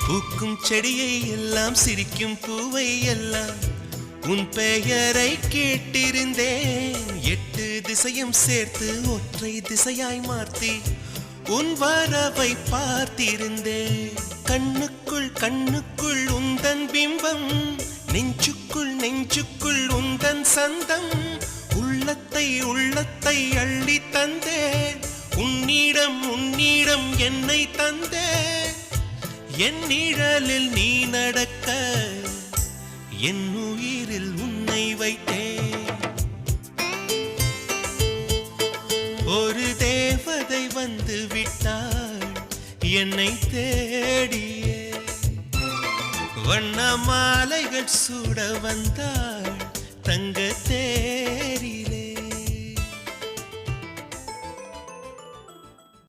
பூக்கும் செடியை எல்லாம் சிரிக்கும் பூவை எல்லாம் உன் பெயரை கேட்டிருந்தேன். 8 திசையும் சேர்த்து ஒற்றை திசையாய் மாற்றி உன் வரவை பார்த்திருந்தேன். கண்ணுக்குள் கண்ணுக்குள் உந்தன் பிம்பம், நெஞ்சுக்குள் நெஞ்சுக்குள் உந்தன் சந்தம். உள்ளத்தை உள்ளத்தை அள்ளி தந்தேன், உன்னிடம் உன்னிடம் என்னை தந்தேன். என் நிழலில் நீ நடக்க என் உயிரில் உன்னை வைத்தேன். ஒரு தேவதை வந்து விட்டாள் என்னை தேடியே, வண்ண மாலைகள் சூட வந்தாள் தங்க தேரி.